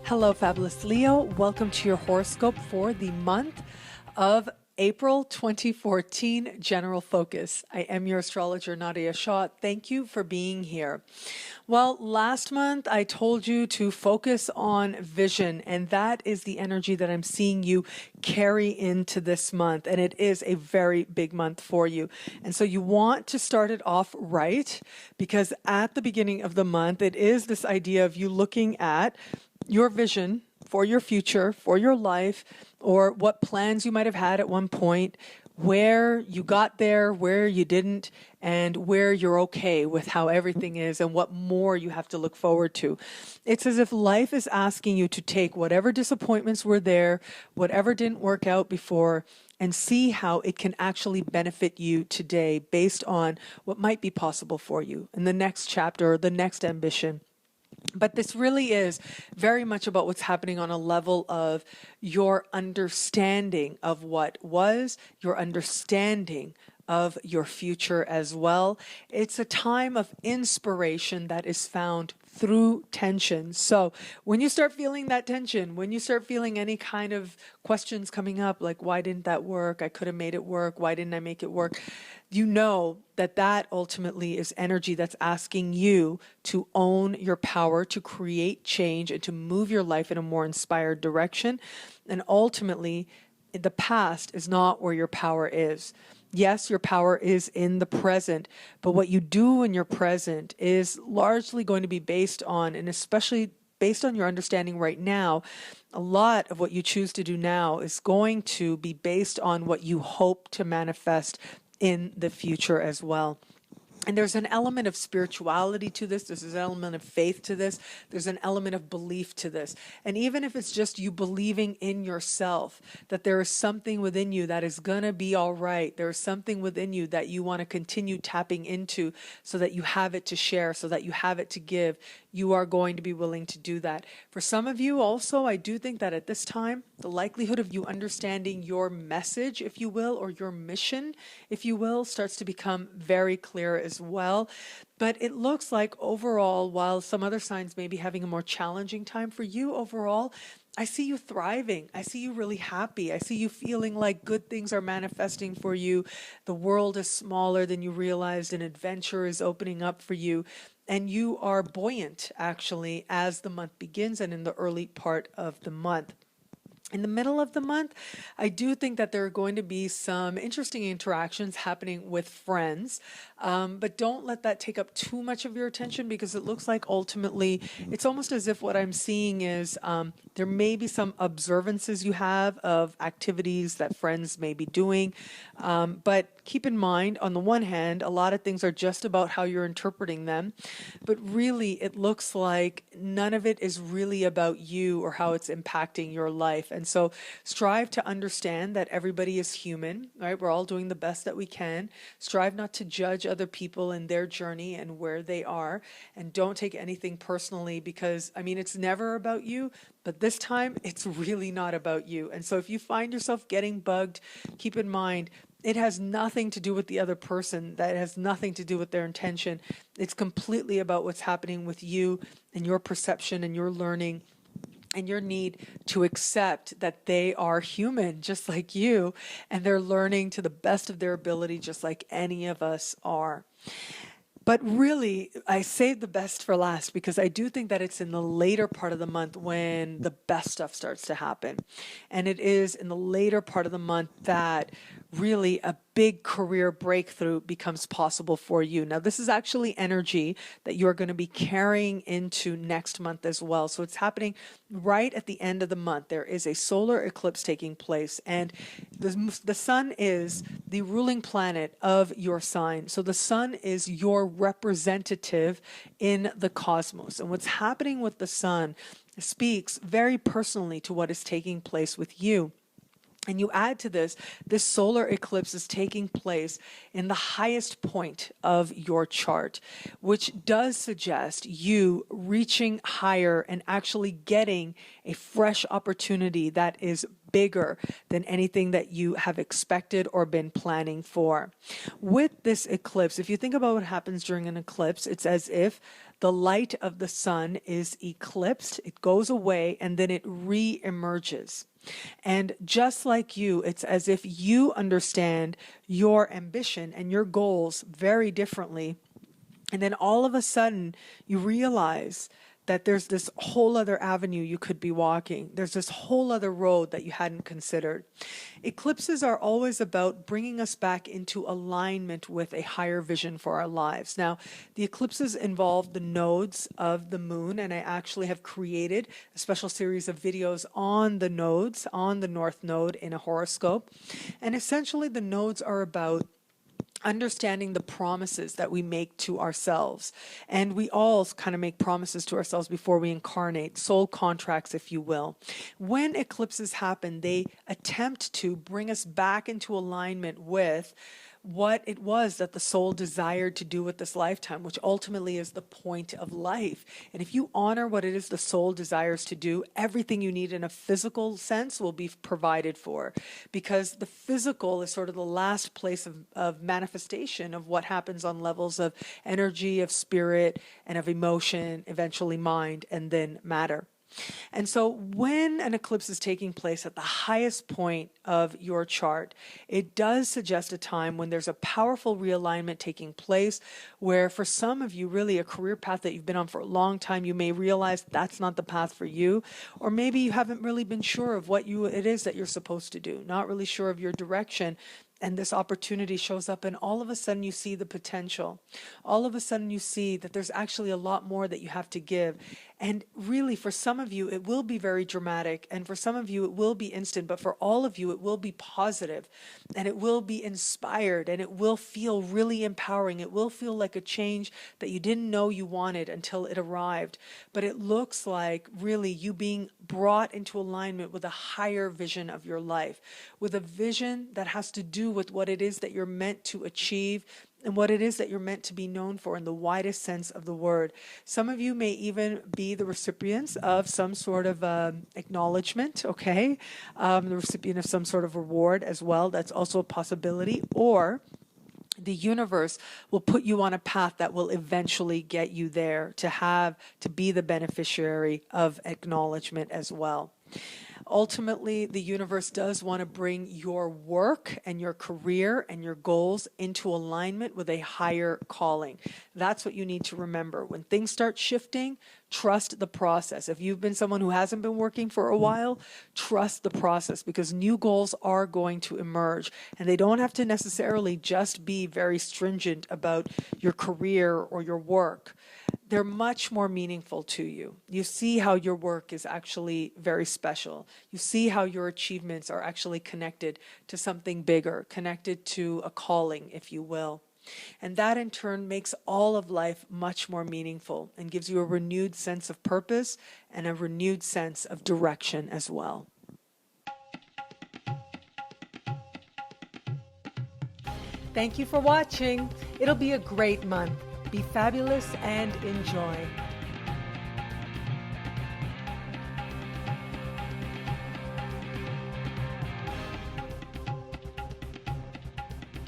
Hello, Fabulous Leo. Welcome to your horoscope for the month of April 2014, General Focus. I am your astrologer, Nadiya Shah. Thank you for being here. Well, last month I told you to focus on vision, and that is the energy that I'm seeing you carry into this month. And it is a very big month for you. And so you want to start it off right, because at the beginning of the month, it is this idea of you looking at your vision for your future, for your life, or what plans you might have had at one point, where you got there, where you didn't, and where you're okay with how everything is and what more you have to look forward to. It's as if life is asking you to take whatever disappointments were there, whatever didn't work out before, and see how it can actually benefit you today based on what might be possible for you in the next chapter or the next ambition. But this really is very much about what's happening on a level of your understanding of what was, your understanding of your future as well. It's a time of inspiration that is found through tension. So when you start feeling that tension, when you start feeling any kind of questions coming up, like, why didn't that work? I could have made it work. Why didn't I make it work? You know that that ultimately is energy that's asking you to own your power, to create change, and to move your life in a more inspired direction. And ultimately, the past is not where your power is. Yes, your power is in the present, but what you do in your present is largely going to be based on, and especially based on your understanding right now, a lot of what you choose to do now is going to be based on what you hope to manifest in the future as well. And there's an element of spirituality to this. There's an element of faith to this. There's an element of belief to this. And even if it's just you believing in yourself, that there is something within you that is going to be all right. There is something within you that you want to continue tapping into so that you have it to share, so that you have it to give. You are going to be willing to do that. For some of you also, I do think that at this time, the likelihood of you understanding your message, if you will, or your mission, if you will, starts to become very clear as well. But it looks like overall, while some other signs may be having a more challenging time, for you overall, I see you thriving. I see you really happy. I see you feeling like good things are manifesting for you. The world is smaller than you realized. An adventure is opening up for you. And you are buoyant, actually, as the month begins and in the early part of the month. In the middle of the month, I do think that there are going to be some interesting interactions happening with friends, but don't let that take up too much of your attention, because it looks like ultimately it's almost as if what I'm seeing is there may be some observances you have of activities that friends may be doing, but keep in mind, on the one hand, a lot of things are just about how you're interpreting them, but really it looks like none of it is really about you or how it's impacting your life. And so strive to understand that everybody is human, right? We're all doing the best that we can. Strive not to judge other people and their journey and where they are. And don't take anything personally, because, I mean, it's never about you, but this time it's really not about you. And so if you find yourself getting bugged, keep in mind, it has nothing to do with the other person. That has nothing to do with their intention. It's completely about what's happening with you and your perception and your learning and your need to accept that they are human just like you, and they're learning to the best of their ability just like any of us are. But really, I saved the best for last, because I do think that it's in the later part of the month when the best stuff starts to happen. And it is in the later part of the month that really a big career breakthrough becomes possible for you. Now, this is actually energy that you're going to be carrying into next month as well. So it's happening right at the end of the month. There is a solar eclipse taking place, and the sun is the ruling planet of your sign. So the sun is your representative in the cosmos. And what's happening with the sun speaks very personally to what is taking place with you. And you add to this solar eclipse is taking place in the highest point of your chart, which does suggest you reaching higher and actually getting a fresh opportunity that is bigger than anything that you have expected or been planning for. With this eclipse, if you think about what happens during an eclipse, it's as if the light of the sun is eclipsed, it goes away, and then it re-emerges. And just like you, it's as if you understand your ambition and your goals very differently. And then all of a sudden, you realize that there's this whole other avenue you could be walking. There's this whole other road that you hadn't considered. Eclipses are always about bringing us back into alignment with a higher vision for our lives. Now, the eclipses involve the nodes of the moon, and I actually have created a special series of videos on the nodes, on the North Node in a horoscope. And essentially, the nodes are about understanding the promises that we make to ourselves. And we all kind of make promises to ourselves before we incarnate, soul contracts, if you will. When eclipses happen, they attempt to bring us back into alignment with what it was that the soul desired to do with this lifetime, which ultimately is the point of life. And if you honor what it is the soul desires to do, everything you need in a physical sense will be provided for, because the physical is sort of the last place of manifestation of what happens on levels of energy, of spirit, and of emotion, eventually mind, and then matter. And so when an eclipse is taking place at the highest point of your chart, it does suggest a time when there's a powerful realignment taking place, where for some of you, really a career path that you've been on for a long time, you may realize that's not the path for you, or maybe you haven't really been sure of what it is that you're supposed to do, not really sure of your direction. And this opportunity shows up, and all of a sudden you see the potential. All of a sudden you see that there's actually a lot more that you have to give. And really, for some of you, it will be very dramatic. And for some of you, it will be instant. But for all of you, it will be positive, and it will be inspired, and it will feel really empowering. It will feel like a change that you didn't know you wanted until it arrived. But it looks like really you being brought into alignment with a higher vision of your life, with a vision that has to do with what it is that you're meant to achieve and what it is that you're meant to be known for in the widest sense of the word. Some of you may even be the recipients of some sort of acknowledgement, okay? The recipient of some sort of reward as well. That's also a possibility. Or the universe will put you on a path that will eventually get you there, to be the beneficiary of acknowledgement as well. Ultimately, the universe does want to bring your work and your career and your goals into alignment with a higher calling. That's what you need to remember. When things start shifting, trust the process. If you've been someone who hasn't been working for a while, trust the process, because new goals are going to emerge, and they don't have to necessarily just be very stringent about your career or your work. They're much more meaningful to you. You see how your work is actually very special. You see how your achievements are actually connected to something bigger, connected to a calling, if you will. And that in turn makes all of life much more meaningful and gives you a renewed sense of purpose and a renewed sense of direction as well. Thank you for watching. It'll be a great month. Be fabulous and enjoy.